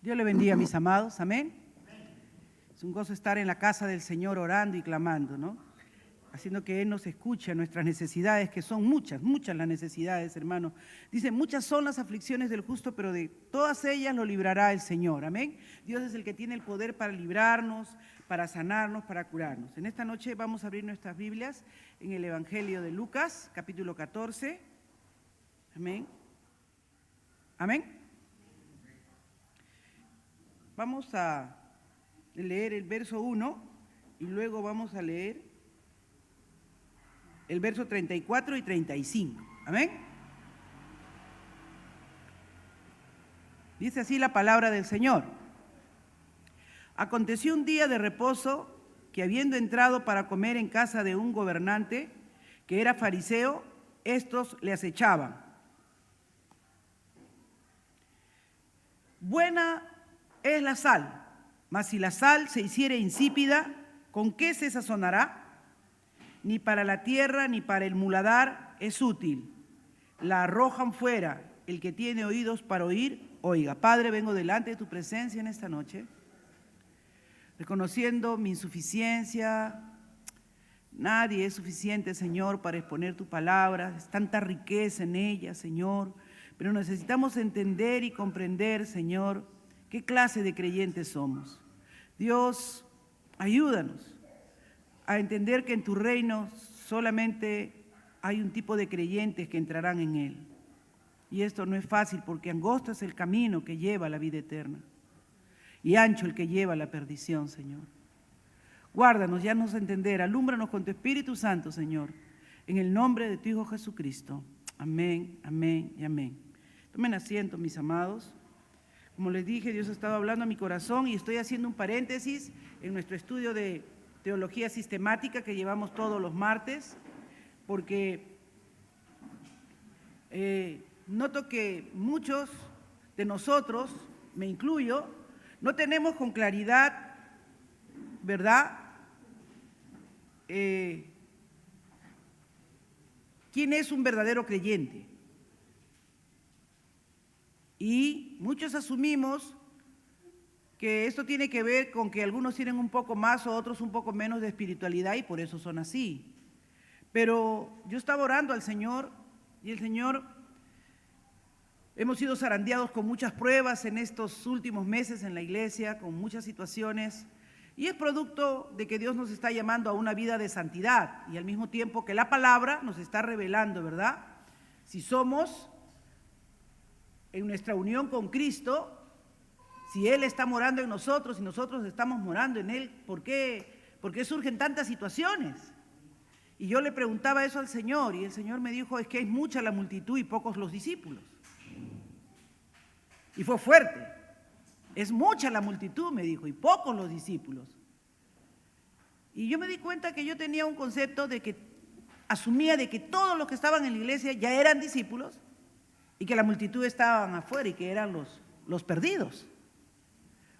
Dios le bendiga, mis amados. Amén. Es un gozo estar en la casa del Señor orando y clamando, ¿no? Haciendo que Él nos escuche nuestras necesidades, que son muchas las necesidades, hermano. Dice, muchas son las aflicciones del justo, pero de todas ellas lo librará el Señor. Amén. Dios es el que tiene el poder para librarnos, para sanarnos, para curarnos. En esta noche vamos a abrir nuestras Biblias en el Evangelio de Lucas, capítulo 14. Amén. Amén. Vamos a leer el verso 1 y luego vamos a leer el verso 34 y 35. Amén. Dice así la palabra del Señor. Aconteció un día de reposo que, habiendo entrado para comer en casa de un gobernante que era fariseo, estos le acechaban. Buena es la sal, mas si la sal se hiciere insípida, ¿con qué se sazonará? Ni para la tierra ni para el muladar es útil. La arrojan fuera. El que tiene oídos para oír, oiga. Padre, vengo delante de tu presencia en esta noche, reconociendo mi insuficiencia. Nadie es suficiente, Señor, para exponer tu palabra. Es tanta riqueza en ella, Señor. Pero necesitamos entender y comprender, Señor, qué clase de creyentes somos. Dios, ayúdanos a entender que en tu reino solamente hay un tipo de creyentes que entrarán en él. Y esto no es fácil porque angosto es el camino que lleva a la vida eterna y ancho el que lleva a la perdición, Señor. Guárdanos, ya nos entender, alúmbranos con tu Espíritu Santo, Señor, en el nombre de tu Hijo Jesucristo. Amén, amén y amén. Tomen asiento, mis amados. Como les dije, Dios ha estado hablando a mi corazón y estoy haciendo un paréntesis en nuestro estudio de teología sistemática que llevamos todos los martes, porque noto que muchos de nosotros, me incluyo, no tenemos con claridad, ¿verdad?, quién es un verdadero creyente. Y muchos asumimos que esto tiene que ver con que algunos tienen un poco más o otros un poco menos de espiritualidad y por eso son así. Pero yo estaba orando al Señor y el Señor, hemos sido zarandeados con muchas pruebas en estos últimos meses en la iglesia, con muchas situaciones, y es producto de que Dios nos está llamando a una vida de santidad y al mismo tiempo que la palabra nos está revelando, ¿verdad? Si somos en nuestra unión con Cristo, si Él está morando en nosotros y nosotros estamos morando en Él, ¿por qué surgen tantas situaciones? Y yo le preguntaba eso al Señor y el Señor me dijo, es que es mucha la multitud y pocos los discípulos. Y fue fuerte. Es mucha la multitud, me dijo, y pocos los discípulos. Y yo me di cuenta que yo tenía un concepto de que asumía de que todos los que estaban en la iglesia ya eran discípulos y que la multitud estaban afuera y que eran los perdidos,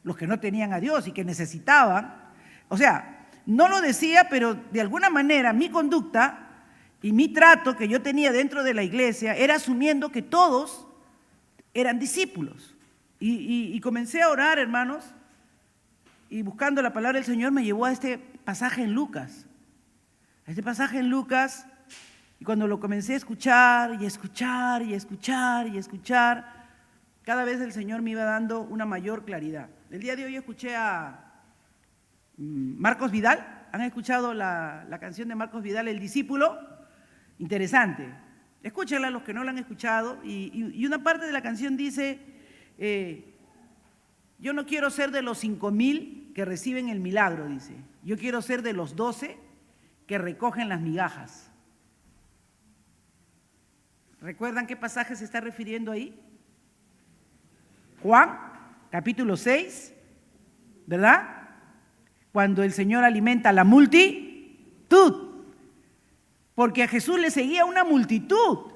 los que no tenían a Dios y que necesitaban. O sea, no lo decía, pero de alguna manera mi conducta y mi trato que yo tenía dentro de la iglesia era asumiendo que todos eran discípulos. Y comencé a orar, hermanos, y buscando la palabra del Señor me llevó a este pasaje en Lucas. A este pasaje en Lucas. Y cuando lo comencé a escuchar y escuchar y escuchar y escuchar, cada vez el Señor me iba dando una mayor claridad. El día de hoy escuché a Marcos Vidal. ¿Han escuchado la canción de Marcos Vidal, El Discípulo? Interesante. Escúchenla los que no la han escuchado. Y una parte de la canción dice, yo no quiero ser de los 5,000 que reciben el milagro, dice. Yo quiero ser de los 12 que recogen las migajas. ¿Recuerdan qué pasaje se está refiriendo ahí? Juan, capítulo 6, ¿verdad? Cuando el Señor alimenta a la multitud, porque a Jesús le seguía una multitud.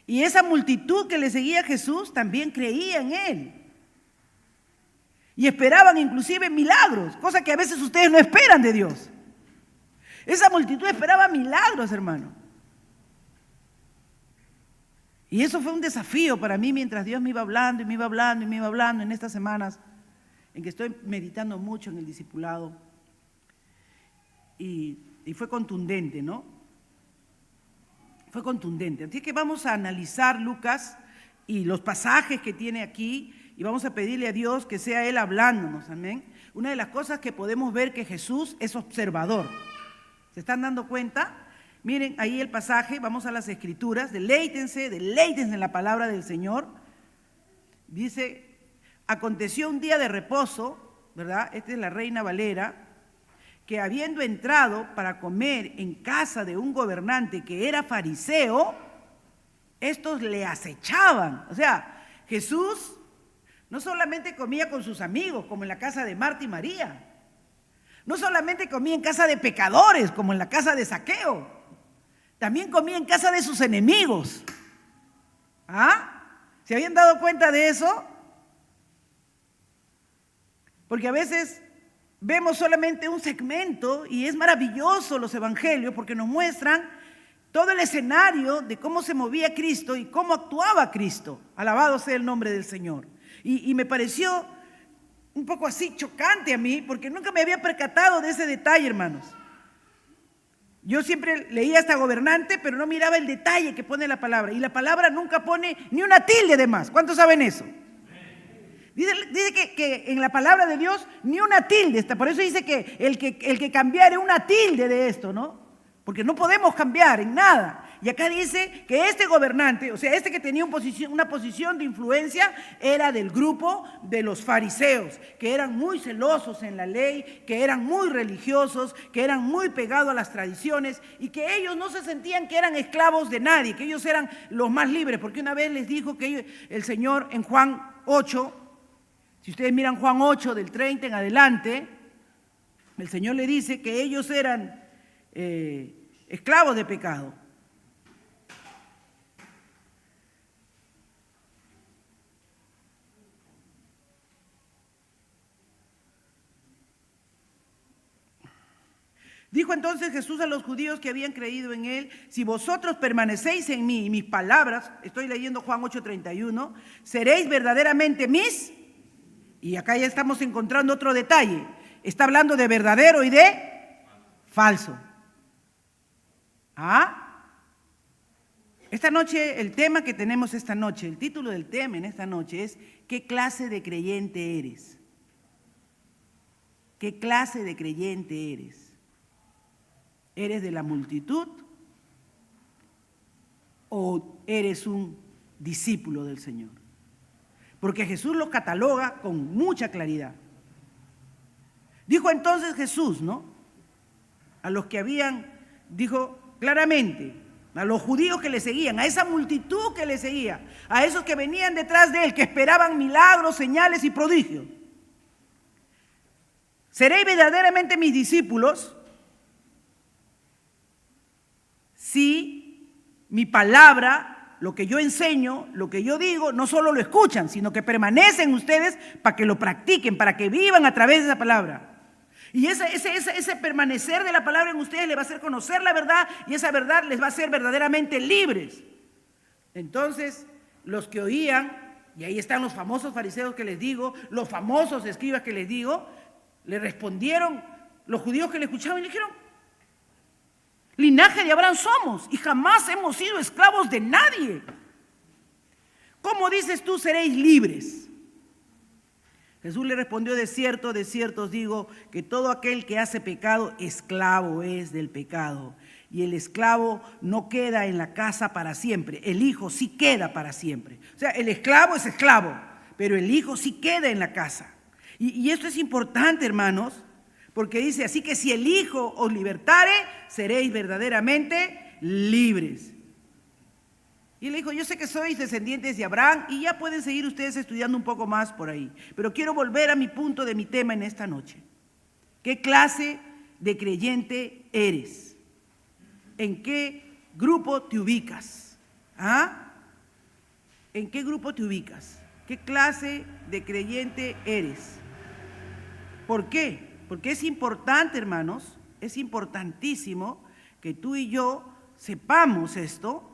Y esa multitud que le seguía a Jesús también creía en Él. Y esperaban inclusive milagros, cosa que a veces ustedes no esperan de Dios. Esa multitud esperaba milagros, hermano. Y eso fue un desafío para mí mientras Dios me iba hablando y me iba hablando y me iba hablando en estas semanas en que estoy meditando mucho en el discipulado. Y fue contundente, ¿no? Fue contundente. Así que vamos a analizar Lucas y los pasajes que tiene aquí y vamos a pedirle a Dios que sea Él hablándonos, amén. Una de las cosas que podemos ver que Jesús es observador. ¿Se están dando cuenta? Miren ahí el pasaje, vamos a las Escrituras, deleítense en la palabra del Señor. Dice, aconteció un día de reposo, ¿verdad? Esta es la Reina Valera, que habiendo entrado para comer en casa de un gobernante que era fariseo, estos le acechaban. O sea, Jesús no solamente comía con sus amigos, como en la casa de Marta y María, no solamente comía en casa de pecadores, como en la casa de Zaqueo, también comía en casa de sus enemigos. ¿Ah? ¿Se habían dado cuenta de eso? Porque a veces vemos solamente un segmento y es maravilloso los evangelios porque nos muestran todo el escenario de cómo se movía Cristo y cómo actuaba Cristo. Alabado sea el nombre del Señor. Y me pareció un poco así chocante a mí porque nunca me había percatado de ese detalle, hermanos. Yo siempre leía hasta gobernante, pero no miraba el detalle que pone la palabra. Y la palabra nunca pone ni una tilde de más. ¿Cuántos saben eso? Dice que en la palabra de Dios ni una tilde está. Por eso dice que el que cambiare una tilde de esto, ¿no? Porque no podemos cambiar en nada. Y acá dice que este gobernante, o sea, este que tenía una posición de influencia, era del grupo de los fariseos, que eran muy celosos en la ley, que eran muy religiosos, que eran muy pegados a las tradiciones y que ellos no se sentían que eran esclavos de nadie, que ellos eran los más libres, porque una vez les dijo que el Señor en Juan 8, si ustedes miran Juan 8 del 30 en adelante, el Señor le dice que ellos eran esclavos de pecado. Dijo entonces Jesús a los judíos que habían creído en Él, si vosotros permanecéis en mí y mis palabras, estoy leyendo Juan 8:31, seréis verdaderamente mis, y acá ya estamos encontrando otro detalle, está hablando de verdadero y de falso. ¿Ah? Esta noche, el tema que tenemos esta noche, el título del tema en esta noche es ¿qué clase de creyente eres? ¿Qué clase de creyente eres? ¿Eres de la multitud o eres un discípulo del Señor? Porque Jesús los cataloga con mucha claridad. Dijo entonces Jesús, ¿no? A los que dijo claramente, a los judíos que le seguían, a esa multitud que le seguía, a esos que venían detrás de él, que esperaban milagros, señales y prodigios. Seréis verdaderamente mis discípulos si mi palabra, lo que yo enseño, lo que yo digo, no solo lo escuchan, sino que permanecen ustedes para que lo practiquen, para que vivan a través de esa palabra. Y ese permanecer de la palabra en ustedes les va a hacer conocer la verdad y esa verdad les va a hacer verdaderamente libres. Entonces, los que oían, y ahí están los famosos fariseos que les digo, los famosos escribas que les digo, le respondieron los judíos que le escuchaban y le dijeron, linaje de Abraham somos y jamás hemos sido esclavos de nadie. ¿Cómo dices tú seréis libres? Jesús le respondió, de cierto os digo, que todo aquel que hace pecado, esclavo es del pecado. Y el esclavo no queda en la casa para siempre, el hijo sí queda para siempre. O sea, el esclavo es esclavo, pero el hijo sí queda en la casa. Y esto es importante, hermanos, porque dice, así que si el Hijo os libertare, seréis verdaderamente libres. Y él dijo, yo sé que sois descendientes de Abraham y ya pueden seguir ustedes estudiando un poco más por ahí. Pero quiero volver a mi punto de mi tema en esta noche. ¿Qué clase de creyente eres? ¿En qué grupo te ubicas? ¿Ah? ¿En qué grupo te ubicas? ¿Qué clase de creyente eres? ¿Por qué? Porque es importante, hermanos, es importantísimo que tú y yo sepamos esto,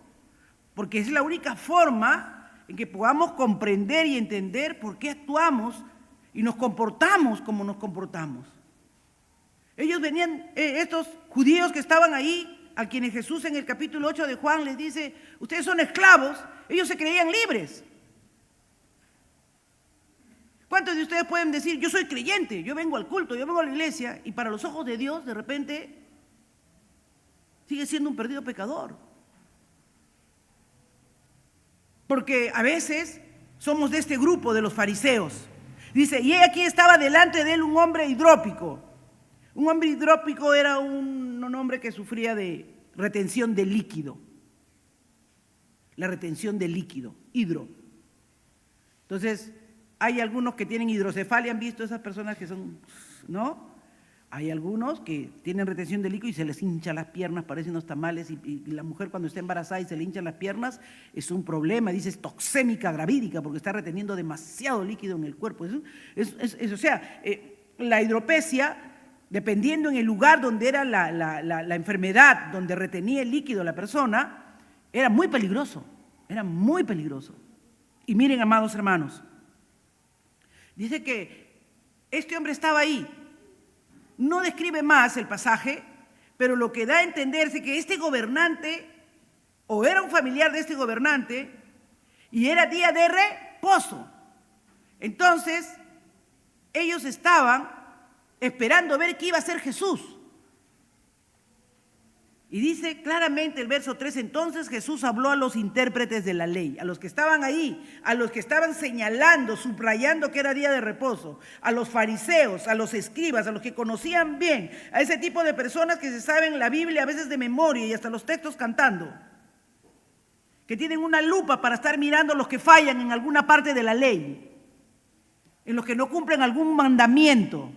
porque es la única forma en que podamos comprender y entender por qué actuamos y nos comportamos como nos comportamos. Ellos venían, estos judíos que estaban ahí, a quienes Jesús en el capítulo 8 de Juan les dice, ustedes son esclavos, ellos se creían libres. ¿Cuántos de ustedes pueden decir, yo soy creyente, yo vengo al culto, yo vengo a la iglesia, y para los ojos de Dios, de repente, sigue siendo un perdido pecador? Porque a veces somos de este grupo de los fariseos. Dice, y aquí estaba delante de él un hombre hidrópico. Un hombre hidrópico era un hombre que sufría de retención de líquido. La retención de líquido, hidro. Entonces, hay algunos que tienen hidrocefalia, ¿han visto esas personas que son, no? Hay algunos que tienen retención de líquido y se les hinchan las piernas, parecen unos tamales, y la mujer cuando está embarazada y se le hinchan las piernas, es un problema, dice, es toxémica gravídica, porque está reteniendo demasiado líquido en el cuerpo. O sea, la hidropesia, dependiendo en el lugar donde era la enfermedad, donde retenía el líquido la persona, era muy peligroso, era muy peligroso. Y miren, amados hermanos, dice que este hombre estaba ahí. No describe más el pasaje, pero lo que da a entenderse que este gobernante, o era un familiar de este gobernante, y era día de reposo. Entonces, ellos estaban esperando ver qué iba a hacer Jesús. Y dice claramente el verso 3, entonces Jesús habló a los intérpretes de la ley, a los que estaban ahí, a los que estaban señalando, subrayando que era día de reposo, a los fariseos, a los escribas, a los que conocían bien, a ese tipo de personas que se saben la Biblia a veces de memoria y hasta los textos cantando, que tienen una lupa para estar mirando los que fallan en alguna parte de la ley, en los que no cumplen algún mandamiento,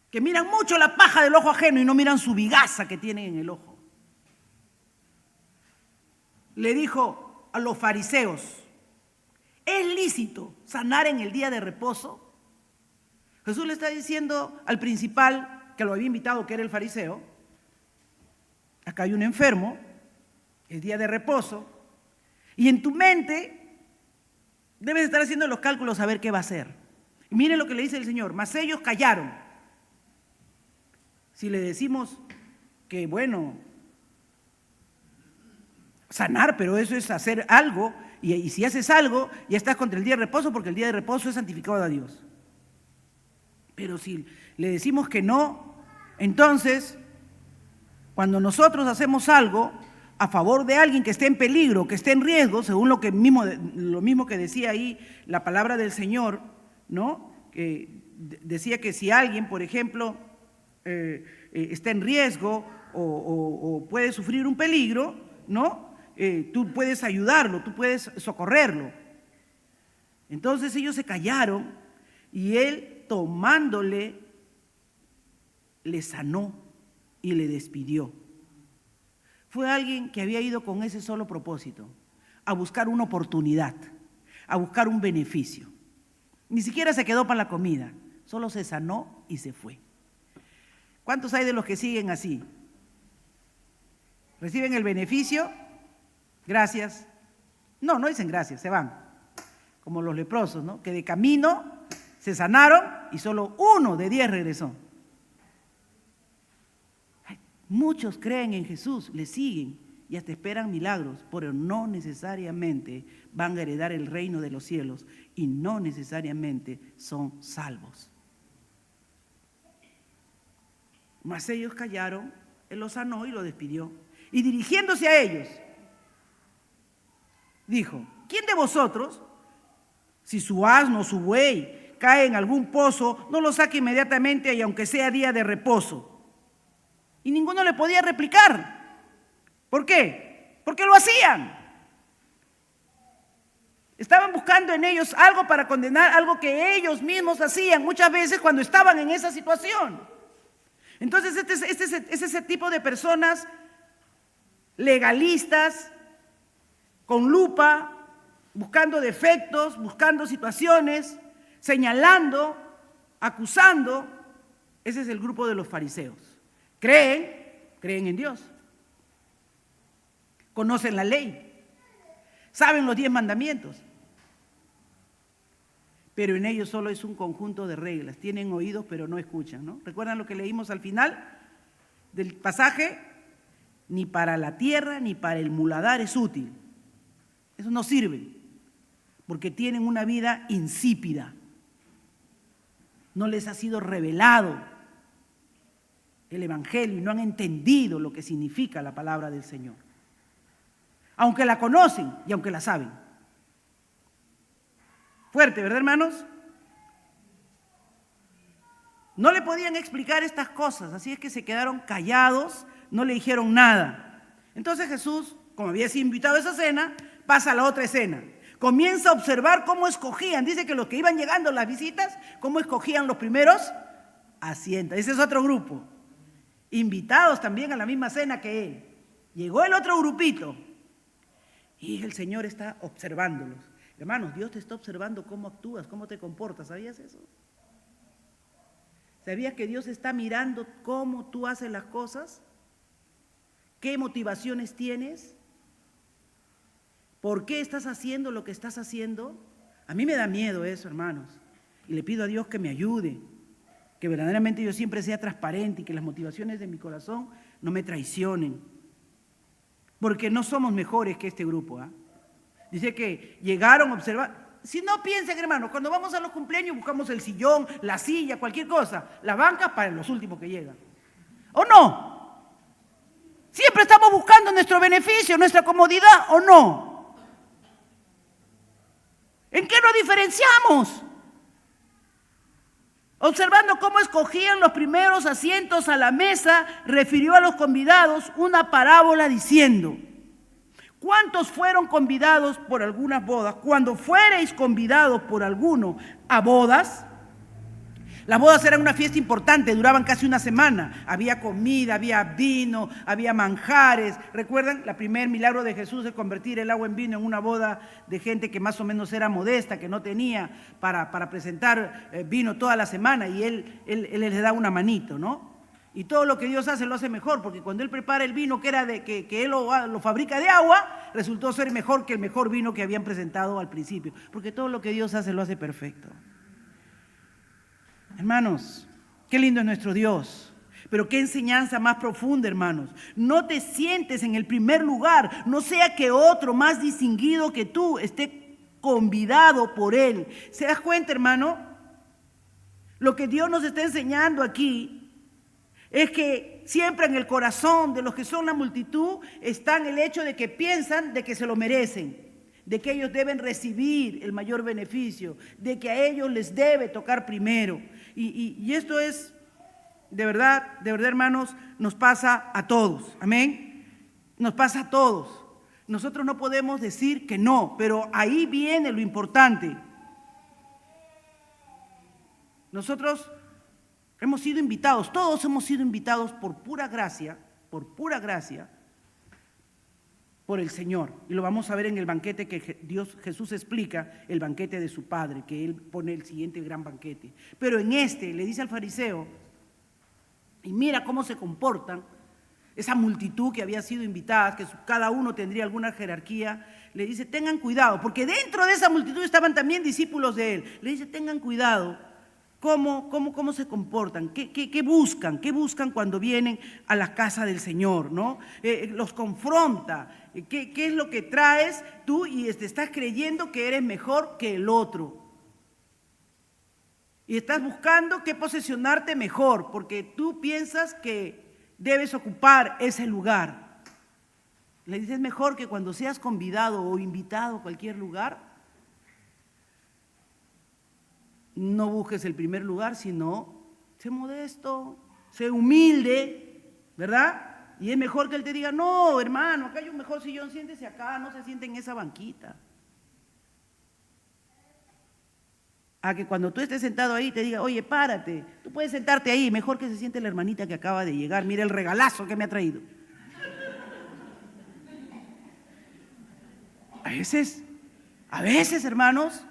que miran mucho la paja del ojo ajeno y no miran su vigaza que tienen en el ojo. Le dijo a los fariseos, ¿es lícito sanar en el día de reposo? Jesús le está diciendo al principal, que lo había invitado, que era el fariseo, acá hay un enfermo, es día de reposo, y en tu mente debes estar haciendo los cálculos a ver qué va a hacer. Y miren lo que le dice el Señor, mas ellos callaron. Si le decimos que, bueno, sanar, pero eso es hacer algo, y si haces algo, ya estás contra el día de reposo, porque el día de reposo es santificado a Dios. Pero si le decimos que no, entonces, cuando nosotros hacemos algo a favor de alguien que esté en peligro, que esté en riesgo, según lo mismo que decía ahí la palabra del Señor, ¿no? Que decía que si alguien, por ejemplo, está en riesgo o puede sufrir un peligro, ¿no? Tú puedes ayudarlo, tú puedes socorrerlo. Entonces ellos se callaron y él, tomándole, le sanó y le despidió. Fue alguien que había ido con ese solo propósito, a buscar una oportunidad, a buscar un beneficio. Ni siquiera se quedó para la comida, solo se sanó y se fue. ¿Cuántos hay de los que siguen así? ¿Reciben el beneficio? Gracias. No dicen gracias, se van. Como los leprosos, ¿no? Que de camino se sanaron y solo 1 de 10 regresó. Muchos creen en Jesús, le siguen y hasta esperan milagros, pero no necesariamente van a heredar el reino de los cielos y no necesariamente son salvos. Mas ellos callaron, él los sanó y lo despidió. Y dirigiéndose a ellos, dijo, ¿quién de vosotros, si su asno o su buey cae en algún pozo, no lo saque inmediatamente y aunque sea día de reposo? Y ninguno le podía replicar. ¿Por qué? Porque lo hacían. Estaban buscando en ellos algo para condenar, algo que ellos mismos hacían muchas veces cuando estaban en esa situación. Entonces, este es ese tipo de personas legalistas, con lupa, buscando defectos, buscando situaciones, señalando, acusando. Ese es el grupo de los fariseos. Creen en Dios. conocen la ley, saben los 10 mandamientos, pero en ellos solo es un conjunto de reglas. Tienen oídos, pero no escuchan, ¿no? ¿Recuerdan lo que leímos al final del pasaje? Ni para la tierra ni para el muladar es útil. Eso no sirve, porque tienen una vida insípida. No les ha sido revelado el Evangelio y no han entendido lo que significa la palabra del Señor. Aunque la conocen y aunque la saben. Fuerte, ¿verdad, hermanos? No le podían explicar estas cosas, así es que se quedaron callados, no le dijeron nada. Entonces Jesús, como había sido invitado a esa cena, pasa a la otra escena. Comienza a observar cómo escogían, dice que los que iban llegando las visitas, cómo escogían los primeros asientos. Ese es otro grupo, invitados también a la misma cena que él. Llegó el otro grupito y el Señor está observándolos. Hermanos, Dios te está observando cómo actúas, cómo te comportas. ¿Sabías eso? ¿Sabías que Dios está mirando cómo tú haces las cosas? ¿Qué motivaciones tienes? ¿Por qué estás haciendo lo que estás haciendo? A mí me da miedo eso, hermanos. Y le pido a Dios que me ayude, que verdaderamente yo siempre sea transparente y que las motivaciones de mi corazón no me traicionen. Porque no somos mejores que este grupo, ¿ah? Dice que llegaron a observar. Si no piensen, hermanos, cuando vamos a los cumpleaños buscamos el sillón, la silla, cualquier cosa. La banca para los últimos que llegan. ¿O no? Siempre estamos buscando nuestro beneficio, nuestra comodidad, ¿o no? ¿En qué nos diferenciamos? Observando cómo escogían los primeros asientos a la mesa, refirió a los convidados una parábola diciendo: ¿cuántos fueron convidados por algunas bodas? Cuando fuereis convidados por alguno a bodas, las bodas eran una fiesta importante, duraban casi una semana. Había comida, había vino, había manjares. ¿Recuerdan? El primer milagro de Jesús de convertir el agua en vino en una boda de gente que más o menos era modesta, que no tenía para presentar vino toda la semana, y él les da una manito, ¿no? Y todo lo que Dios hace lo hace mejor, porque cuando Él prepara el vino que era que Él lo fabrica de agua, resultó ser mejor que el mejor vino que habían presentado al principio, porque todo lo que Dios hace lo hace perfecto. Hermanos, qué lindo es nuestro Dios, pero qué enseñanza más profunda, hermanos. No te sientes en el primer lugar, no sea que otro más distinguido que tú esté convidado por Él. ¿Se das cuenta, hermano? Lo que Dios nos está enseñando aquí es que siempre en el corazón de los que son la multitud está el hecho de que piensan de que se lo merecen, de que ellos deben recibir el mayor beneficio, de que a ellos les debe tocar primero. Y esto es, de verdad, hermanos, nos pasa a todos. Amén. Nos pasa a todos. Nosotros no podemos decir que no, pero ahí viene lo importante. Nosotros hemos sido invitados, todos hemos sido invitados por pura gracia, por el Señor. Y lo vamos a ver en el banquete que Jesús explica, el banquete de su Padre, que Él pone el siguiente gran banquete. Pero en este le dice al fariseo, y mira cómo se comportan, esa multitud que había sido invitada, que cada uno tendría alguna jerarquía, le dice, tengan cuidado, porque dentro de esa multitud estaban también discípulos de Él. Le dice, tengan cuidado. ¿Cómo se comportan? ¿Qué buscan? ¿Qué buscan cuando vienen a la casa del Señor, ¿no? Los confronta. ¿Qué es lo que traes tú y estás creyendo que eres mejor que el otro? Y estás buscando qué posesionarte mejor, porque tú piensas que debes ocupar ese lugar. Le dices, mejor que cuando seas convidado o invitado a cualquier lugar, no busques el primer lugar, sino sé modesto, sé humilde, ¿verdad? Y es mejor que Él te diga, no, hermano, acá hay un mejor sillón, siéntese acá, no se siente en esa banquita. A que cuando tú estés sentado ahí te diga, oye, párate, tú puedes sentarte ahí, mejor que se siente la hermanita que acaba de llegar, mira el regalazo que me ha traído. A veces, hermanos,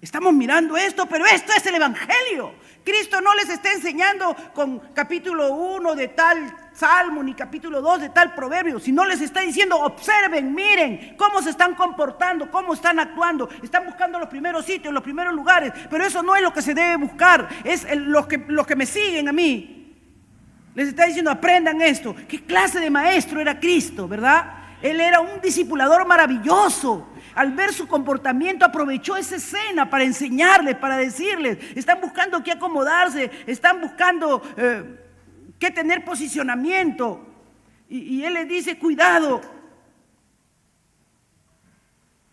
Estamos mirando esto, pero esto es el Evangelio. Cristo no les está enseñando con capítulo 1 de tal salmo, ni capítulo 2 de tal proverbio, sino les está diciendo: observen, miren cómo se están comportando, cómo están actuando. Están buscando los primeros sitios, los primeros lugares, pero eso no es lo que se debe buscar. Es los que me siguen a mí. Les está diciendo: aprendan esto. ¿Qué clase de maestro era Cristo, verdad? Él era un discipulador maravilloso. Al ver su comportamiento, aprovechó esa escena para enseñarles, para decirles: están buscando qué acomodarse, están buscando qué tener posicionamiento. Y él les dice: cuidado.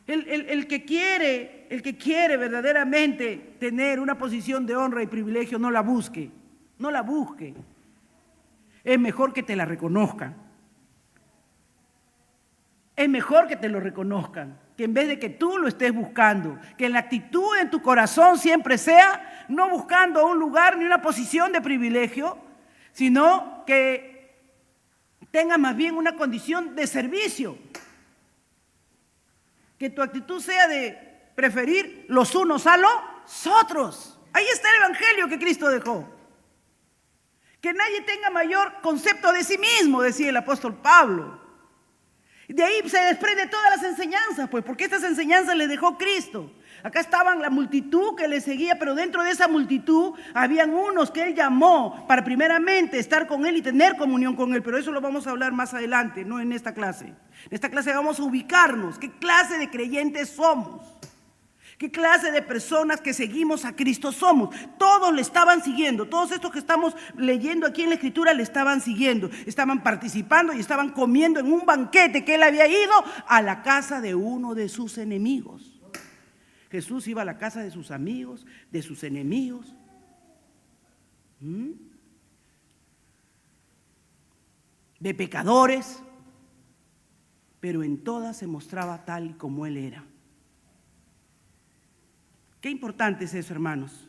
El que quiere verdaderamente tener una posición de honra y privilegio, no la busque, no la busque. Es mejor que te la reconozcan. Es mejor que te lo reconozcan, que en vez de que tú lo estés buscando, que la actitud en tu corazón siempre sea no buscando un lugar ni una posición de privilegio, sino que tenga más bien una condición de servicio. Que tu actitud sea de preferir los unos a los otros. Ahí está el Evangelio que Cristo dejó. Que nadie tenga mayor concepto de sí mismo, decía el apóstol Pablo. De ahí se desprende todas las enseñanzas, pues, porque estas enseñanzas les dejó Cristo. Acá estaban la multitud que le seguía, pero dentro de esa multitud habían unos que Él llamó para primeramente estar con Él y tener comunión con Él. Pero eso lo vamos a hablar más adelante, no en esta clase. En esta clase vamos a ubicarnos. ¿Qué clase de creyentes somos? ¿Qué clase de personas que seguimos a Cristo somos? Todos le estaban siguiendo. Todos estos que estamos leyendo aquí en la Escritura le estaban siguiendo. Estaban participando y estaban comiendo en un banquete que Él había ido a la casa de uno de sus enemigos. Jesús iba a la casa de sus amigos, de sus enemigos. De pecadores. Pero en todas se mostraba tal como Él era. Qué importante es eso, hermanos.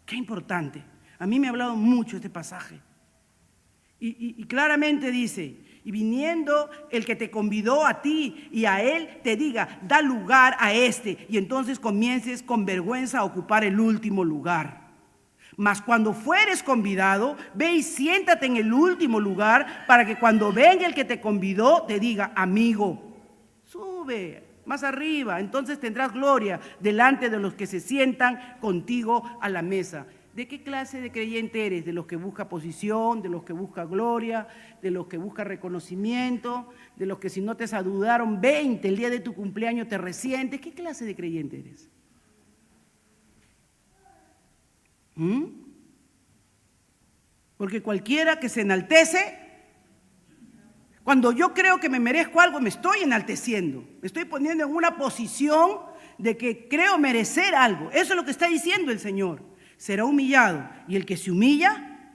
Qué importante. A mí me ha hablado mucho este pasaje. Y claramente dice: y viniendo el que te convidó a ti y a él, te diga: da lugar a este. Y entonces comiences con vergüenza a ocupar el último lugar. Mas cuando fueres convidado, ve y siéntate en el último lugar, para que cuando venga el que te convidó, te diga: amigo, sube más arriba, entonces tendrás gloria delante de los que se sientan contigo a la mesa. ¿De qué clase de creyente eres? ¿De los que busca posición, de los que busca gloria, de los que busca reconocimiento, de los que si no te saludaron 20 el día de tu cumpleaños te resientes? ¿Qué clase de creyente eres? Porque cualquiera que se enaltece, cuando yo creo que me merezco algo, me estoy enalteciendo, me estoy poniendo en una posición de que creo merecer algo. Eso es lo que está diciendo el Señor. Será humillado, y el que se humilla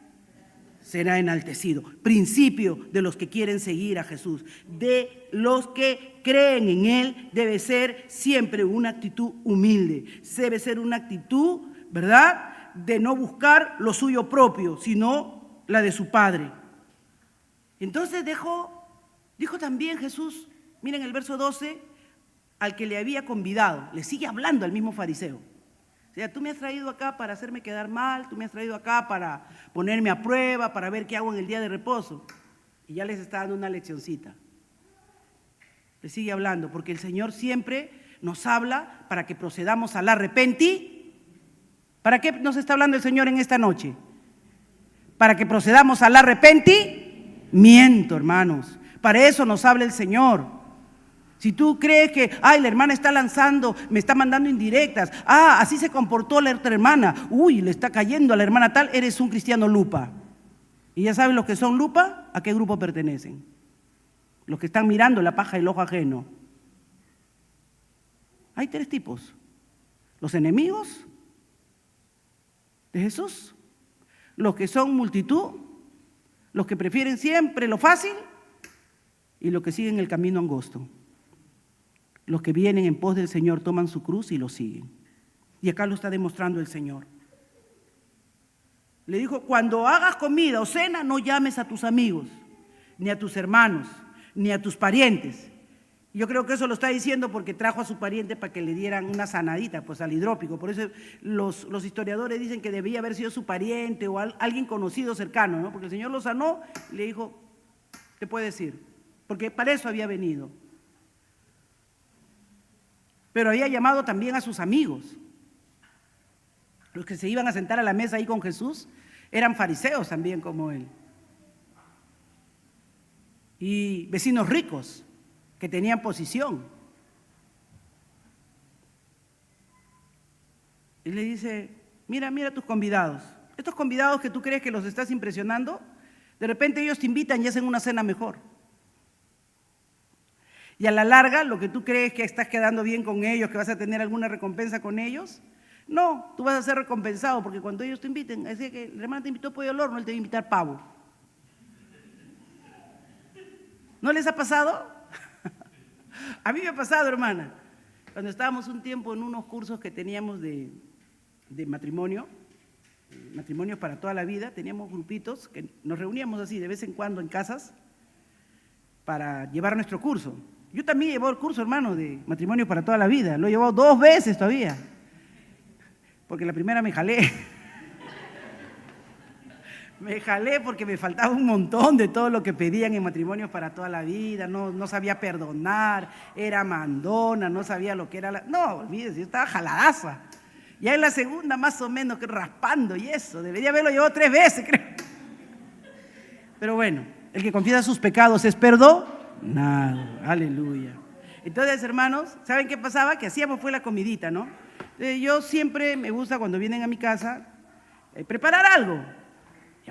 será enaltecido. Principio de los que quieren seguir a Jesús, de los que creen en Él, debe ser siempre una actitud humilde. Debe ser una actitud, ¿verdad?, de no buscar lo suyo propio, sino la de su Padre. Entonces dijo también Jesús, miren el verso 12, al que le había convidado, le sigue hablando al mismo fariseo. O sea, tú me has traído acá para hacerme quedar mal, tú me has traído acá para ponerme a prueba, para ver qué hago en el día de reposo. Y ya les está dando una leccioncita. Le sigue hablando, porque el Señor siempre nos habla para que procedamos al arrepentimiento. ¿Para qué nos está hablando el Señor en esta noche? Para que procedamos al arrepentimiento, hermanos. Para eso nos habla el Señor. Si tú crees que, la hermana está lanzando, me está mandando indirectas, así se comportó la otra hermana, le está cayendo a la hermana tal, eres un cristiano lupa. ¿Y ya saben los que son lupa? ¿A qué grupo pertenecen? Los que están mirando la paja y el ojo ajeno. Hay 3 tipos: los enemigos de Jesús, los que son multitud, los que prefieren siempre lo fácil y los que siguen el camino angosto. Los que vienen en pos del Señor toman su cruz y lo siguen. Y acá lo está demostrando el Señor. Le dijo: cuando hagas comida o cena, no llames a tus amigos, ni a tus hermanos, ni a tus parientes. Yo creo que eso lo está diciendo porque trajo a su pariente para que le dieran una sanadita, pues al hidrópico. Por eso los historiadores dicen que debía haber sido su pariente o alguien conocido cercano, ¿no? Porque el Señor lo sanó y le dijo, te puedes ir, porque para eso había venido. Pero había llamado también a sus amigos. Los que se iban a sentar a la mesa ahí con Jesús eran fariseos también como él. Y vecinos ricos que tenían posición. Y le dice, mira tus convidados. Estos convidados que tú crees que los estás impresionando, de repente ellos te invitan y hacen una cena mejor. Y a la larga, lo que tú crees que estás quedando bien con ellos, que vas a tener alguna recompensa con ellos, no, tú vas a ser recompensado, porque cuando ellos te inviten, así que el hermano te invitó pollo al horno, él te va a invitar pavo. ¿No les ha pasado? A mí me ha pasado, hermana. Cuando estábamos un tiempo en unos cursos que teníamos de matrimonio, matrimonios para toda la vida, teníamos grupitos que nos reuníamos así de vez en cuando en casas para llevar nuestro curso. Yo también llevo el curso, hermano, de matrimonio para toda la vida. Lo he llevado 2 veces todavía, porque la primera me jalé. Me jalé porque me faltaba un montón de todo lo que pedían en matrimonios para toda la vida, no sabía perdonar, era mandona, no sabía lo que era No, olvídese, yo estaba jaladaza. Ya en la segunda más o menos que raspando y eso, debería haberlo llevado 3 veces, creo. Pero bueno, el que confiesa sus pecados es perdonado, aleluya. Entonces, hermanos, ¿saben qué pasaba? Que hacíamos fue la comidita, ¿no? Yo siempre me gusta cuando vienen a mi casa preparar algo.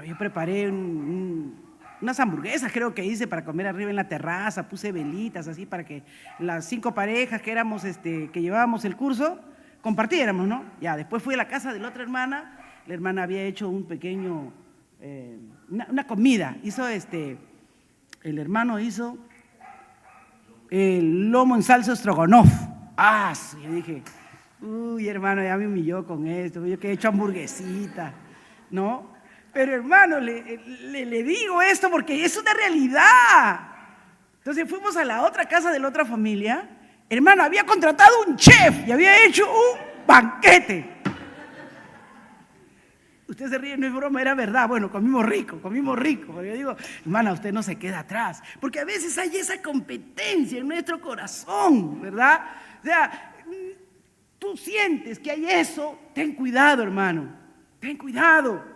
Yo preparé unas hamburguesas, creo que hice para comer arriba en la terraza, puse velitas así para que las 5 parejas que éramos, que llevábamos el curso, compartiéramos, ¿no? Ya, después fui a la casa de la otra hermana, la hermana había hecho un pequeño, una comida, el hermano hizo el lomo en salsa stroganoff. Ah, sí, yo dije, uy, hermano, ya me humilló con esto, yo que he hecho hamburguesita, ¿no? Pero hermano, le digo esto porque es una realidad. Entonces fuimos a la otra casa de la otra familia. Hermano, había contratado un chef y había hecho un banquete. Usted se ríe, no es broma, era verdad. Bueno, comimos rico. Porque yo digo, hermana, usted no se queda atrás. Porque a veces hay esa competencia en nuestro corazón, ¿verdad? O sea, tú sientes que hay eso, ten cuidado, hermano. Ten cuidado.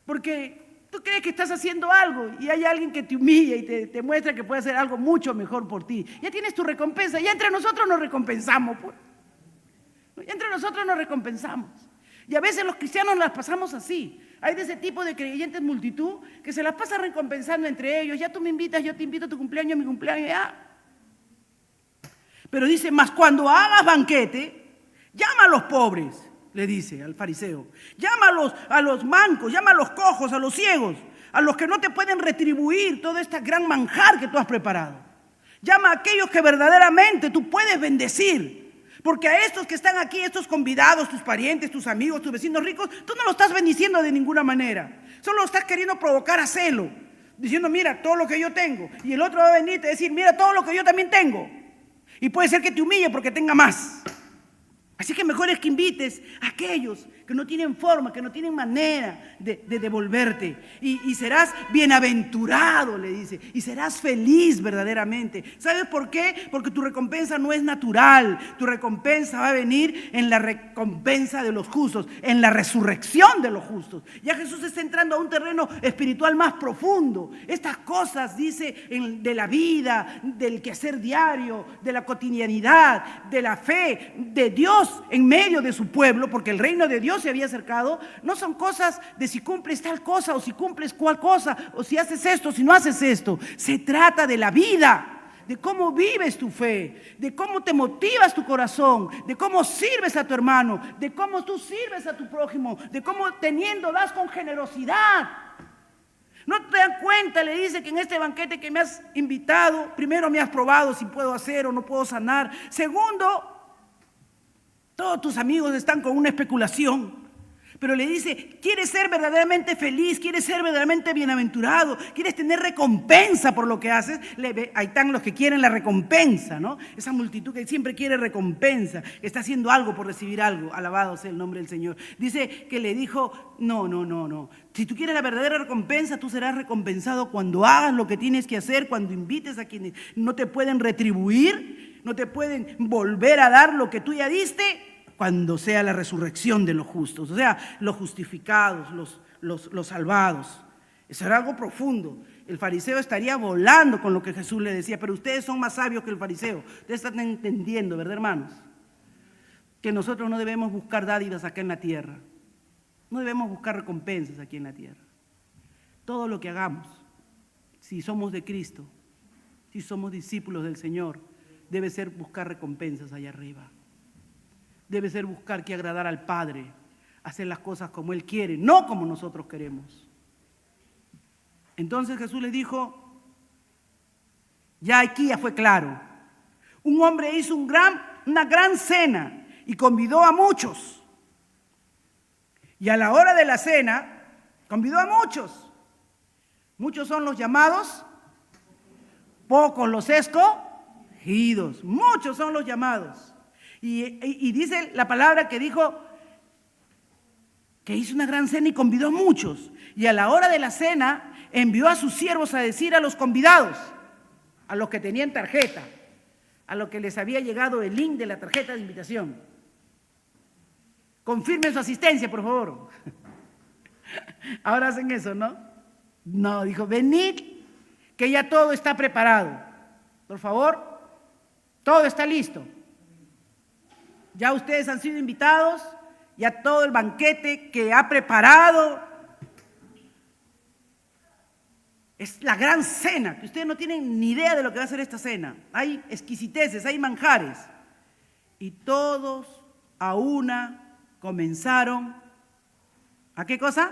Porque tú crees que estás haciendo algo y hay alguien que te humilla y te muestra que puede hacer algo mucho mejor por ti. Ya tienes tu recompensa, ya entre nosotros nos recompensamos, pues. Ya entre nosotros nos recompensamos. Y a veces los cristianos las pasamos así. Hay de ese tipo de creyentes multitud que se las pasa recompensando entre ellos. Ya tú me invitas, yo te invito a tu cumpleaños, a mi cumpleaños, ya. Pero dice, más cuando hagas banquete, llama a los pobres. Le dice al fariseo, llama a los mancos, llama a los cojos, a los ciegos, a los que no te pueden retribuir todo este gran manjar que tú has preparado. Llama a aquellos que verdaderamente tú puedes bendecir, porque a estos que están aquí, estos convidados, tus parientes, tus amigos, tus vecinos ricos, tú no lo estás bendiciendo de ninguna manera, solo estás queriendo provocar a celo, diciendo, mira todo lo que yo tengo, y el otro va a venir y te decir, mira todo lo que yo también tengo, y puede ser que te humille porque tenga más. Así que mejor es que invites a aquellos que no tienen forma, que no tienen manera de devolverte. Y serás bienaventurado, le dice, y serás feliz verdaderamente. ¿Sabes por qué? Porque tu recompensa no es natural. Tu recompensa va a venir en la recompensa de los justos, en la resurrección de los justos. Ya Jesús está entrando a un terreno espiritual más profundo. Estas cosas, dice, de la vida, del quehacer diario, de la cotidianidad, de la fe, de Dios en medio de su pueblo, porque el reino de Dios se había acercado, no son cosas de si cumples tal cosa o si cumples cual cosa o si haces esto o si no haces esto. Se trata de la vida, de cómo vives tu fe, de cómo te motivas tu corazón, de cómo sirves a tu hermano, de cómo tú sirves a tu prójimo, de cómo teniendo das con generosidad. ¿No te dan cuenta? Le dice que en este banquete que me has invitado, primero me has probado si puedo hacer o no puedo sanar. Segundo, todos tus amigos están con una especulación. Pero le dice, ¿quieres ser verdaderamente feliz? ¿Quieres ser verdaderamente bienaventurado? ¿Quieres tener recompensa por lo que haces? Ahí están los que quieren la recompensa, ¿no? Esa multitud que siempre quiere recompensa, que está haciendo algo por recibir algo. Alabado sea el nombre del Señor. Dice que le dijo, no. Si tú quieres la verdadera recompensa, tú serás recompensado cuando hagas lo que tienes que hacer, cuando invites a quienes no te pueden retribuir, no te pueden volver a dar lo que tú ya diste, cuando sea la resurrección de los justos, o sea, los justificados, los salvados. Eso era algo profundo. El fariseo estaría volando con lo que Jesús le decía, pero ustedes son más sabios que el fariseo. Ustedes están entendiendo, ¿verdad, hermanos? Que nosotros no debemos buscar dádivas acá en la tierra. No debemos buscar recompensas aquí en la tierra. Todo lo que hagamos, si somos de Cristo, si somos discípulos del Señor, debe ser buscar recompensas allá arriba. Debe ser buscar que agradar al Padre, hacer las cosas como Él quiere, no como nosotros queremos. Entonces Jesús les dijo, ya aquí ya fue claro, un hombre hizo una gran cena y convidó a muchos. Y a la hora de la cena, convidó a muchos. Muchos son los llamados, pocos los escogidos, muchos son los llamados. Y dice la palabra que dijo que hizo una gran cena y convidó a muchos. Y a la hora de la cena envió a sus siervos a decir a los convidados, a los que tenían tarjeta, a los que les había llegado el link de la tarjeta de invitación: confirmen su asistencia, por favor. Ahora hacen eso, ¿no? No, dijo, venid, que ya todo está preparado. Por favor, todo está listo. Ya ustedes han sido invitados, ya todo el banquete que ha preparado. Es la gran cena, que ustedes no tienen ni idea de lo que va a ser esta cena. Hay exquisiteces, hay manjares. Y todos a una comenzaron, ¿a qué cosa?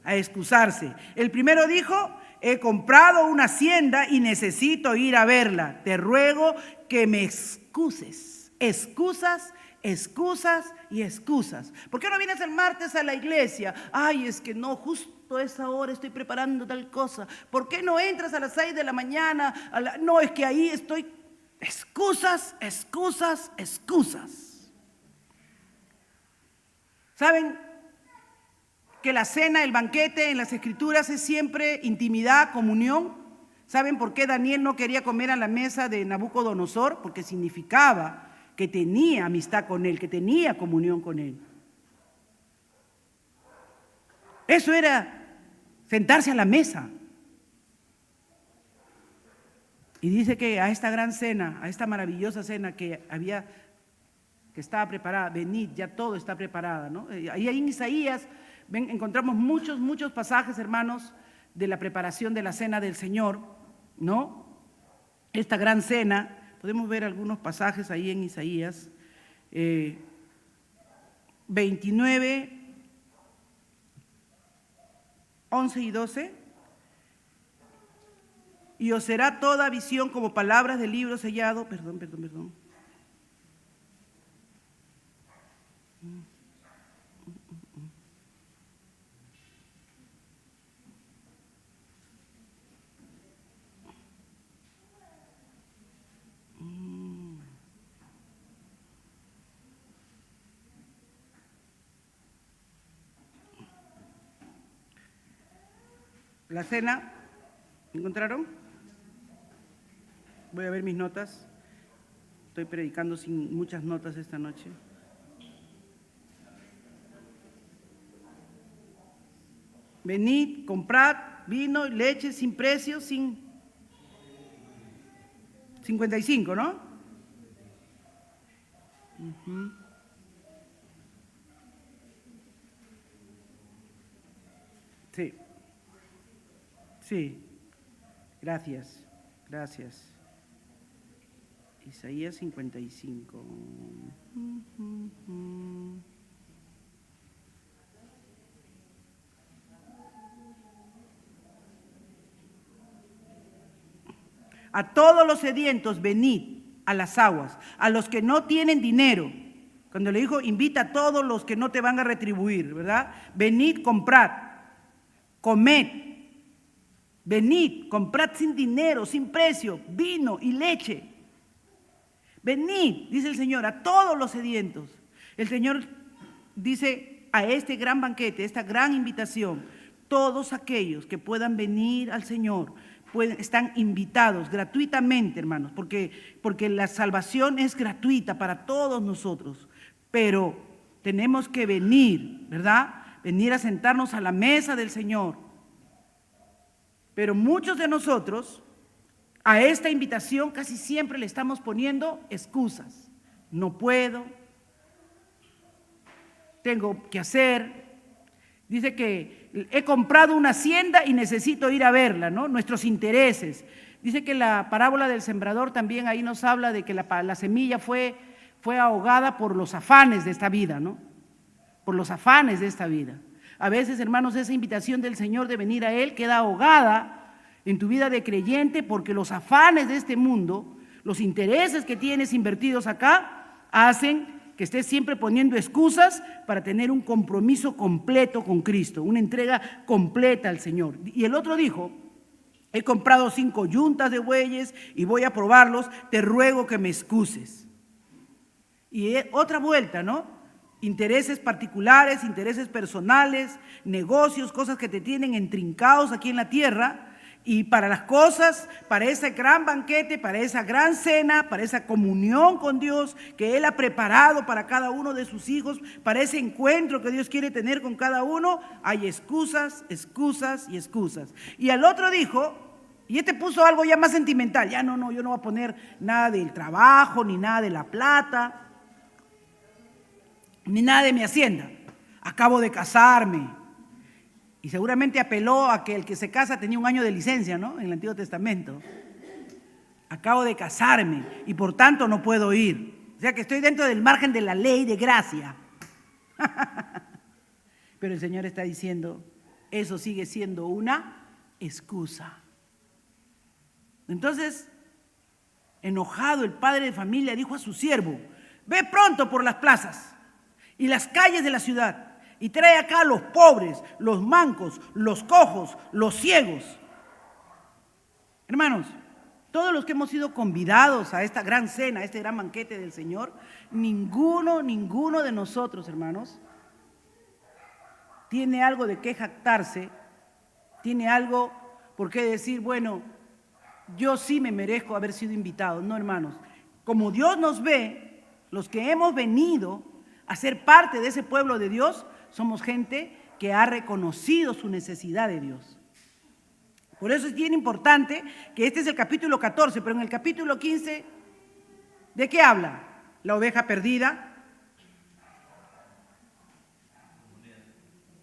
A excusarse. El primero dijo, he comprado una hacienda y necesito ir a verla. Te ruego que me excuses. Excusas, excusas y excusas. ¿Por qué no vienes el martes a la iglesia? Ay, es que no, justo a esa hora estoy preparando tal cosa. ¿Por qué no entras a las 6 de la mañana? No, es que ahí estoy. Excusas, excusas, excusas. ¿Saben que la cena, el banquete en las Escrituras es siempre intimidad, comunión? ¿Saben por qué Daniel no quería comer a la mesa de Nabucodonosor? Porque significaba que tenía amistad con él, que tenía comunión con él. Eso era sentarse a la mesa. Y dice que a esta gran cena, a esta maravillosa cena que estaba preparada, venid, ya todo está preparado, ¿no? Ahí en Isaías encontramos muchos pasajes, hermanos, de la preparación de la cena del Señor, ¿no? Esta gran cena. Podemos ver algunos pasajes ahí en Isaías 29, 11 y 12. Y os será toda visión como palabras del libro sellado. Perdón. La cena, ¿encontraron? Voy a ver mis notas. Estoy predicando sin muchas notas esta noche. Venid, comprad vino y leche sin precio, sin 55, ¿no? Uh-huh. Sí, gracias. Isaías 55. A todos los sedientos venid a las aguas, a los que no tienen dinero, Cuando le dijo, invita a todos los que no te van a retribuir, ¿verdad? Venid, comprad, comed. Venid, comprad sin dinero, sin precio, vino y leche. Venid, dice el Señor, a todos los sedientos. El Señor dice a este gran banquete, esta gran invitación, todos aquellos que puedan venir al Señor están invitados gratuitamente, hermanos, porque la salvación es gratuita para todos nosotros, pero tenemos que venir, ¿verdad? Venir a sentarnos a la mesa del Señor. Pero muchos de nosotros a esta invitación casi siempre le estamos poniendo excusas. No puedo, tengo que hacer. Dice que he comprado una hacienda y necesito ir a verla, ¿no? Nuestros intereses. Dice que la parábola del sembrador también ahí nos habla de que la semilla fue ahogada por los afanes de esta vida, ¿no? Por los afanes de esta vida. A veces, hermanos, esa invitación del Señor de venir a Él queda ahogada en tu vida de creyente porque los afanes de este mundo, los intereses que tienes invertidos acá, hacen que estés siempre poniendo excusas para tener un compromiso completo con Cristo, una entrega completa al Señor. Y el otro dijo, he comprado 5 yuntas de bueyes y voy a probarlos, te ruego que me excuses. Y otra vuelta, ¿no? Intereses particulares, intereses personales, negocios, cosas que te tienen entrincados aquí en la tierra. Y para las cosas, para ese gran banquete, para esa gran cena, para esa comunión con Dios que Él ha preparado para cada uno de sus hijos, para ese encuentro que Dios quiere tener con cada uno, hay excusas, excusas y excusas. Y al otro dijo, y este puso algo ya más sentimental, ya no, yo no voy a poner nada del trabajo, ni nada de la plata, ni nada de mi hacienda. Acabo de casarme. Y seguramente apeló a que el que se casa tenía 1 año de licencia, ¿no? En el Antiguo Testamento. Acabo de casarme y por tanto no puedo ir. O sea que estoy dentro del margen de la ley de gracia. Pero el Señor está diciendo, eso sigue siendo una excusa. Entonces, enojado, el padre de familia dijo a su siervo, ve pronto por las plazas y las calles de la ciudad y trae acá a los pobres, los mancos, los cojos, los ciegos. Hermanos, todos los que hemos sido convidados a esta gran cena, a este gran banquete del Señor, ninguno de nosotros, hermanos, tiene algo de qué jactarse, tiene algo por qué decir, bueno, yo sí me merezco haber sido invitado. No, hermanos, como Dios nos ve, los que hemos venido a ser parte de ese pueblo de Dios, somos gente que ha reconocido su necesidad de Dios. Por eso es bien importante que este es el capítulo 14, pero en el capítulo 15, ¿de qué habla? La oveja perdida,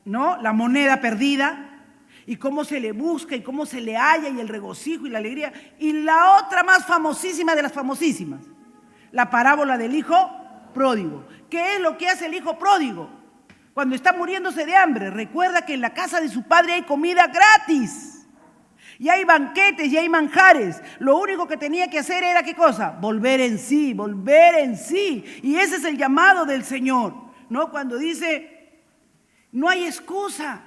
¿no? La moneda perdida, y cómo se le busca y cómo se le halla y el regocijo y la alegría. Y la otra más famosísima de las famosísimas, la parábola del hijo pródigo. ¿Qué es lo que hace el hijo pródigo? Cuando está muriéndose de hambre, recuerda que en la casa de su padre hay comida gratis. Y hay banquetes y hay manjares. Lo único que tenía que hacer era, ¿qué cosa? Volver en sí, volver en sí. Y ese es el llamado del Señor, ¿no? Cuando dice, no hay excusa.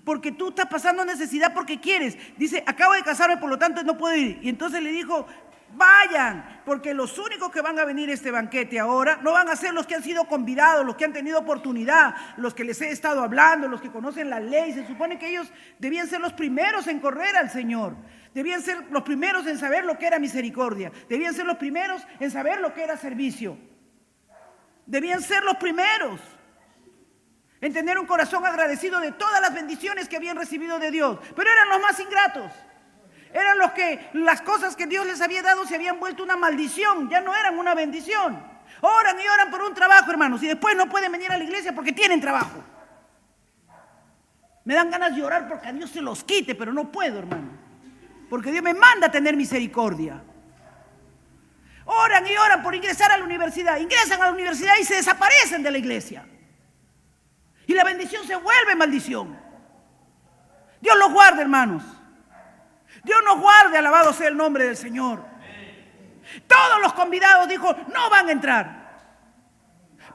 Porque tú estás pasando necesidad porque quieres. Dice, acabo de casarme, por lo tanto no puedo ir. Y entonces le dijo, vayan, porque los únicos que van a venir a este banquete ahora no van a ser los que han sido convidados, los que han tenido oportunidad, los que les he estado hablando, los que conocen la ley. Se supone que ellos debían ser los primeros en correr al Señor, debían ser los primeros en saber lo que era misericordia, debían ser los primeros en saber lo que era servicio, debían ser los primeros en tener un corazón agradecido de todas las bendiciones que habían recibido de Dios, pero eran los más ingratos. Eran los que las cosas que Dios les había dado se habían vuelto una maldición, ya no eran una bendición. Oran y oran por un trabajo, hermanos, y después no pueden venir a la iglesia porque tienen trabajo. Me dan ganas de orar porque a Dios se los quite, pero no puedo, hermano, porque Dios me manda a tener misericordia. Oran y oran por ingresar a la universidad, ingresan a la universidad y se desaparecen de la iglesia. Y la bendición se vuelve maldición. Dios los guarde, hermanos. Dios nos guarde, alabado sea el nombre del Señor. Todos los convidados, dijo, no van a entrar.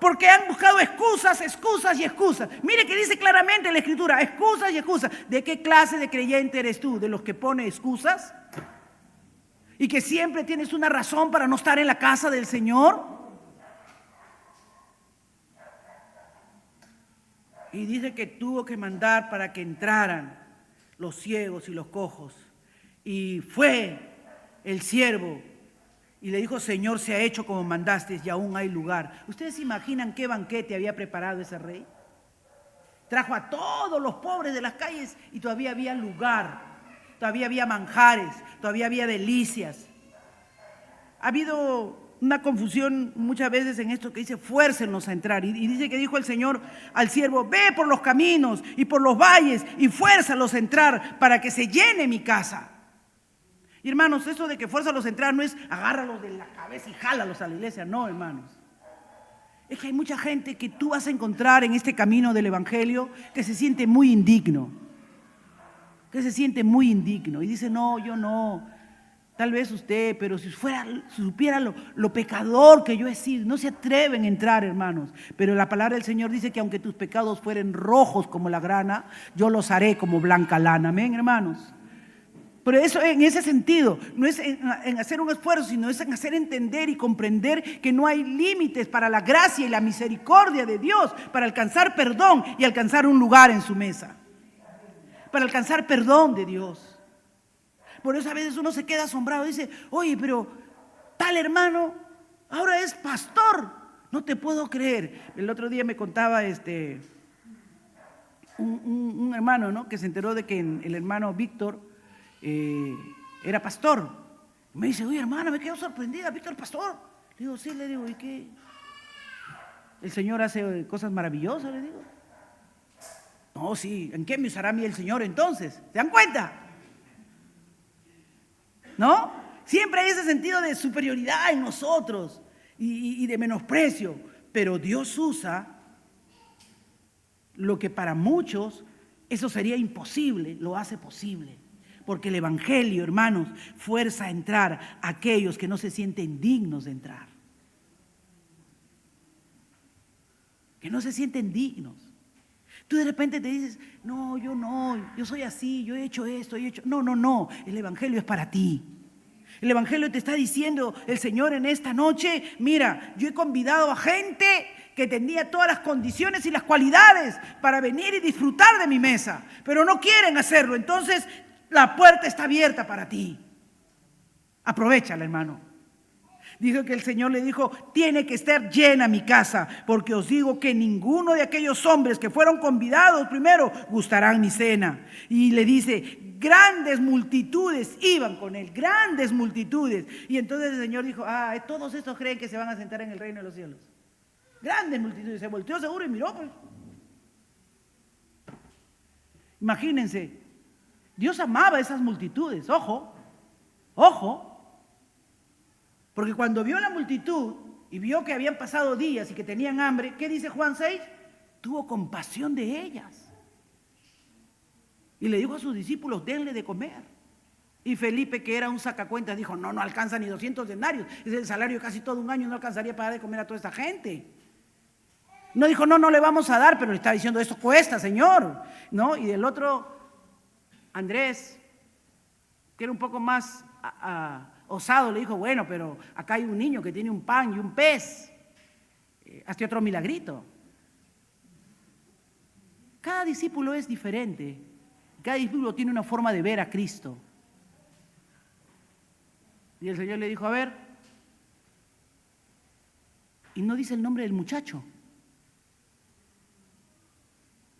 Porque han buscado excusas, excusas y excusas. Mire que dice claramente en la Escritura, excusas y excusas. ¿De qué clase de creyente eres tú? ¿De los que pone excusas? ¿Y que siempre tienes una razón para no estar en la casa del Señor? Y dice que tuvo que mandar para que entraran los ciegos y los cojos. Y fue el siervo y le dijo: Señor, se ha hecho como mandaste y aún hay lugar. ¿Ustedes se imaginan qué banquete había preparado ese rey? Trajo a todos los pobres de las calles y todavía había lugar, todavía había manjares, todavía había delicias. Ha habido una confusión muchas veces en esto que dice: fuércenlos a entrar. Y dice que dijo el Señor al siervo: ve por los caminos y por los valles y fuérzalos a entrar para que se llene mi casa. Y hermanos, eso de que fuérzalos a entrar no es agárralos de la cabeza y jálalos a la iglesia, no, hermanos. Es que hay mucha gente que tú vas a encontrar en este camino del Evangelio que se siente muy indigno. Y dice: no, yo no. Tal vez usted, pero si supiera lo pecador que yo he sido, no se atreven a entrar, hermanos. Pero la palabra del Señor dice que aunque tus pecados fueren rojos como la grana, yo los haré como blanca lana. Amén, hermanos. Pero eso en ese sentido, no es en hacer un esfuerzo, sino es en hacer entender y comprender que no hay límites para la gracia y la misericordia de Dios, para alcanzar perdón y alcanzar un lugar en su mesa. Para alcanzar perdón de Dios. Por eso a veces uno se queda asombrado y dice: oye, pero tal hermano ahora es pastor. No te puedo creer. El otro día me contaba un hermano, ¿no?, que se enteró de que el hermano Víctor era pastor. Me dice: oye, hermana, me quedo sorprendida, Víctor pastor. Le digo: sí, le digo, ¿y qué? El Señor hace cosas maravillosas, le digo. No, sí, ¿en qué me usará a mí el Señor entonces? ¿Se dan cuenta? ¿No? Siempre hay ese sentido de superioridad en nosotros y de menosprecio, pero Dios usa lo que para muchos eso sería imposible, lo hace posible. Porque el Evangelio, hermanos, fuerza a entrar a aquellos que no se sienten dignos de entrar. Que no se sienten dignos. Tú de repente te dices: no, yo soy así, yo he hecho esto, No, el Evangelio es para ti. El Evangelio te está diciendo el Señor en esta noche: mira, yo he convidado a gente que tenía todas las condiciones y las cualidades para venir y disfrutar de mi mesa, pero no quieren hacerlo. Entonces la puerta está abierta para ti. Aprovéchala, hermano. Dijo que el Señor le dijo: tiene que estar llena mi casa, porque os digo que ninguno de aquellos hombres que fueron convidados primero gustarán mi cena. Y le dice: grandes multitudes iban con él, grandes multitudes. Y entonces el Señor dijo: todos estos creen que se van a sentar en el reino de los cielos. Grandes multitudes. Se volteó seguro y miró, pues. Imagínense, Dios amaba a esas multitudes. Ojo, porque cuando vio la multitud y vio que habían pasado días y que tenían hambre, ¿qué dice Juan 6? Tuvo compasión de ellas. Y le dijo a sus discípulos: denle de comer. Y Felipe, que era un sacacuentas, dijo: no alcanza ni 200 denarios. Es el salario de casi todo un año, no alcanzaría para dar de comer a toda esta gente. No dijo: no le vamos a dar, pero le estaba diciendo: esto cuesta, Señor, ¿no? Y del otro, Andrés, que era un poco más osado, le dijo: bueno, pero acá hay un niño que tiene un pan y un pez. Hazte otro milagrito. Cada discípulo es diferente. Cada discípulo tiene una forma de ver a Cristo. Y el Señor le dijo: a ver. Y no dice el nombre del muchacho.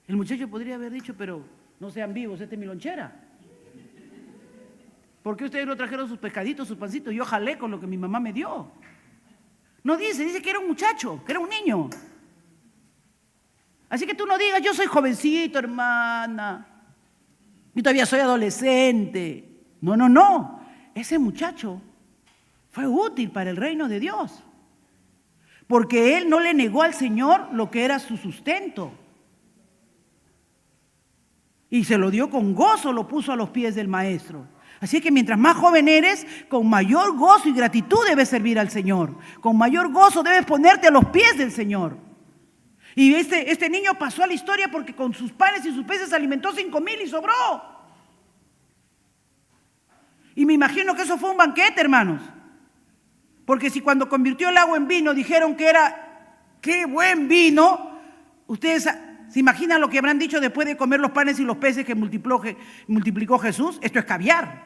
El muchacho podría haber dicho: pero no sean vivos, esta es mi lonchera. ¿Por qué ustedes no trajeron sus pescaditos, sus pancitos? Yo jalé con lo que mi mamá me dio. No dice que era un muchacho, que era un niño. Así que tú no digas: yo soy jovencito, hermana, yo todavía soy adolescente. No. Ese muchacho fue útil para el reino de Dios, porque él no le negó al Señor lo que era su sustento. Y se lo dio con gozo, lo puso a los pies del Maestro. Así que mientras más joven eres, con mayor gozo y gratitud debes servir al Señor. Con mayor gozo debes ponerte a los pies del Señor. Y este niño pasó a la historia porque con sus panes y sus peces alimentó 5,000 y sobró. Y me imagino que eso fue un banquete, hermanos. Porque si cuando convirtió el agua en vino dijeron que era, qué buen vino, ustedes se imaginan lo que habrán dicho después de comer los panes y los peces que multiplicó Jesús. Esto es caviar.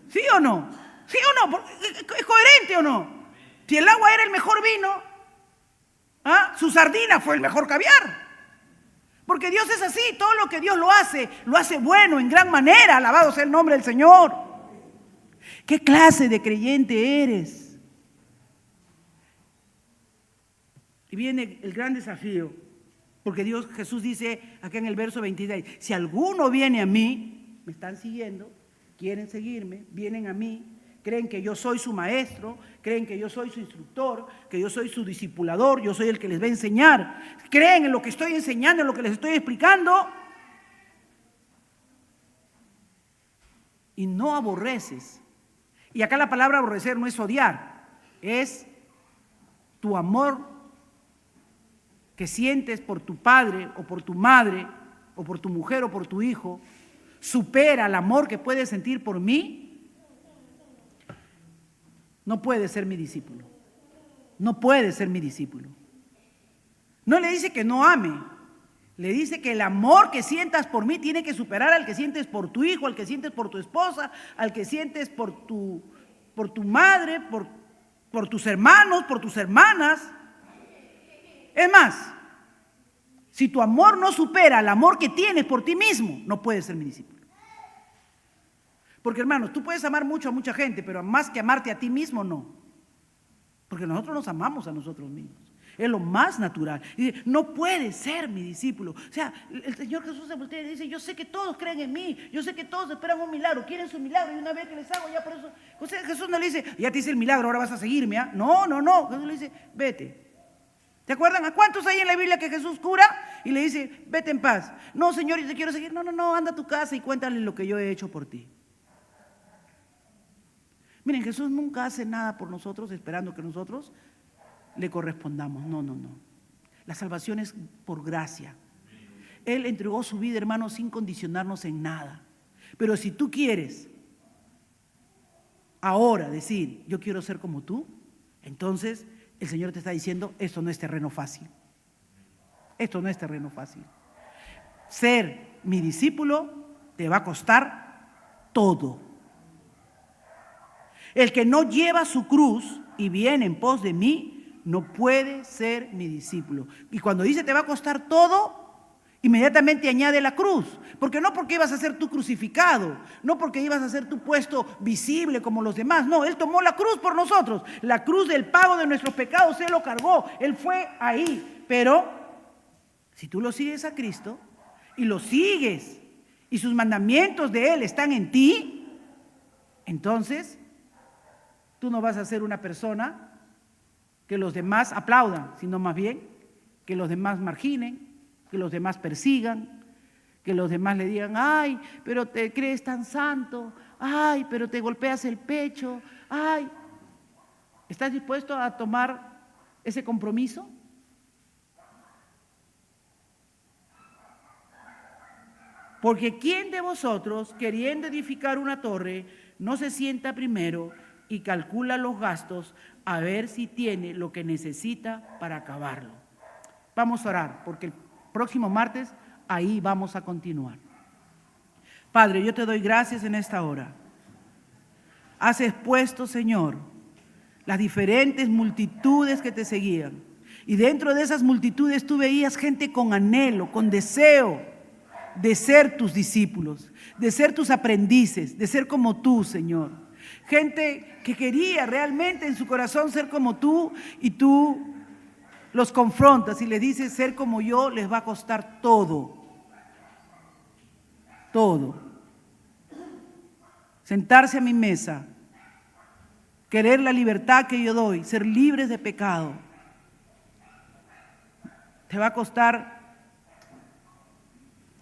¿Sí o no? ¿Sí o no? ¿Es coherente o no? Si el agua era el mejor vino, su sardina fue el mejor caviar. Porque Dios es así, todo lo que Dios lo hace bueno, en gran manera. Alabado sea el nombre del Señor. ¿Qué clase de creyente eres? Y viene el gran desafío, porque Jesús dice acá en el verso 26, si alguno viene a mí, me están siguiendo, quieren seguirme, vienen a mí, creen que yo soy su maestro, creen que yo soy su instructor, que yo soy su discipulador, yo soy el que les va a enseñar, creen en lo que estoy enseñando, en lo que les estoy explicando, y no aborreces. Y acá la palabra aborrecer no es odiar, es tu amor que sientes por tu padre o por tu madre o por tu mujer o por tu hijo, supera el amor que puedes sentir por mí. No puede ser mi discípulo. No puede ser mi discípulo. No le dice que no ame. Le dice que el amor que sientas por mí tiene que superar al que sientes por tu hijo, al que sientes por tu esposa, al que sientes por tu madre, por tus hermanos, por tus hermanas. Es más, si tu amor no supera el amor que tienes por ti mismo, no puedes ser mi discípulo. Porque hermanos, tú puedes amar mucho a mucha gente, pero más que amarte a ti mismo, no. Porque nosotros nos amamos a nosotros mismos. Es lo más natural. Y dice, no puede ser mi discípulo. O sea, el Señor Jesús se voltea y dice, yo sé que todos creen en mí, yo sé que todos esperan un milagro, quieren su milagro, y una vez que les hago, ya por eso. O sea, Jesús no le dice, ya te hice el milagro, ahora vas a seguirme. ¿Ah? No. Jesús le dice, vete. ¿Te acuerdan? ¿A cuántos hay en la Biblia que Jesús cura? Y le dice, vete en paz. No, Señor, yo te quiero seguir. No, anda a tu casa y cuéntale lo que yo he hecho por ti. Miren, Jesús nunca hace nada por nosotros esperando que nosotros le correspondamos. No. La salvación es por gracia. Él entregó su vida, hermano, sin condicionarnos en nada. Pero si tú quieres ahora decir, yo quiero ser como tú, entonces el Señor te está diciendo, esto no es terreno fácil. Esto no es terreno fácil. Ser mi discípulo te va a costar todo. El que no lleva su cruz y viene en pos de mí, no puede ser mi discípulo. Y cuando dice te va a costar todo, inmediatamente añade la cruz. Porque no porque ibas a ser tú crucificado, no porque ibas a ser tú puesto visible como los demás. No, Él tomó la cruz por nosotros. La cruz del pago de nuestros pecados, Él lo cargó. Él fue ahí. Pero si tú lo sigues a Cristo y lo sigues y sus mandamientos de Él están en ti, entonces tú no vas a ser una persona que los demás aplaudan, sino más bien que los demás marginen, que los demás persigan, que los demás le digan, ay, pero te crees tan santo, ay, pero te golpeas el pecho, ay. ¿Estás dispuesto a tomar ese compromiso? Porque ¿quién de vosotros, queriendo edificar una torre, no se sienta primero y calcula los gastos a ver si tiene lo que necesita para acabarlo? Vamos a orar, porque el próximo martes ahí vamos a continuar. Padre, yo te doy gracias en esta hora. Has expuesto, Señor, las diferentes multitudes que te seguían. Y dentro de esas multitudes tú veías gente con anhelo, con deseo de ser tus discípulos, de ser tus aprendices, de ser como tú, Señor. Gente que quería realmente en su corazón ser como tú, y tú los confrontas y les dices, ser como yo les va a costar todo. Todo. Sentarse a mi mesa, querer la libertad que yo doy, ser libres de pecado, te va a costar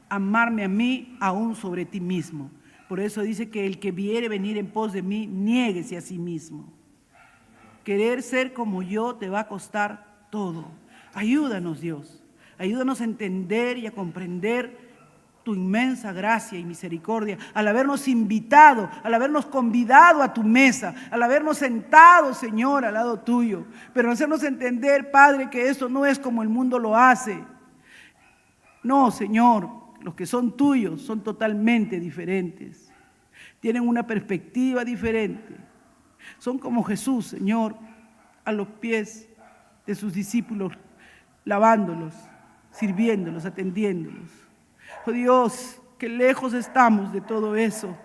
amarme a mí aún sobre ti mismo. Por eso dice que el que viere venir en pos de mí, niéguese a sí mismo. Querer ser como yo te va a costar todo. Ayúdanos, Dios. Ayúdanos a entender y a comprender tu inmensa gracia y misericordia, al habernos invitado, al habernos convidado a tu mesa, al habernos sentado, Señor, al lado tuyo. Pero hacernos entender, Padre, que eso no es como el mundo lo hace. No, Señor, los que son tuyos son totalmente diferentes. Tienen una perspectiva diferente. Son como Jesús, Señor, a los pies de sus discípulos, lavándolos, sirviéndolos, atendiéndolos. Oh Dios, qué lejos estamos de todo eso.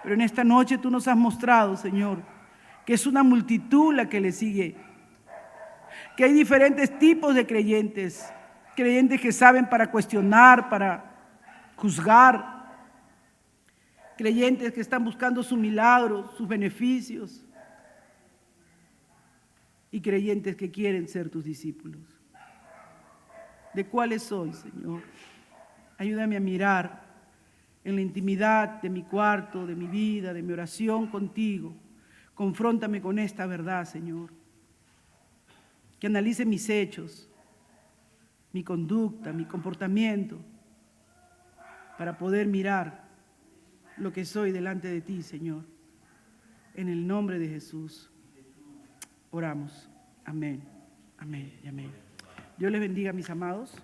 Pero en esta noche tú nos has mostrado, Señor, que es una multitud la que le sigue. Que hay diferentes tipos de creyentes. Creyentes que saben para cuestionar, para juzgar. Creyentes que están buscando su milagro, sus beneficios. Y creyentes que quieren ser tus discípulos. ¿De cuáles soy, Señor? Ayúdame a mirar en la intimidad de mi cuarto, de mi vida, de mi oración contigo. Confróntame con esta verdad, Señor. Que analice mis hechos, mi conducta, mi comportamiento, para poder mirar lo que soy delante de ti, Señor. En el nombre de Jesús oramos. Amén, amén y amén. Dios les bendiga, mis amados.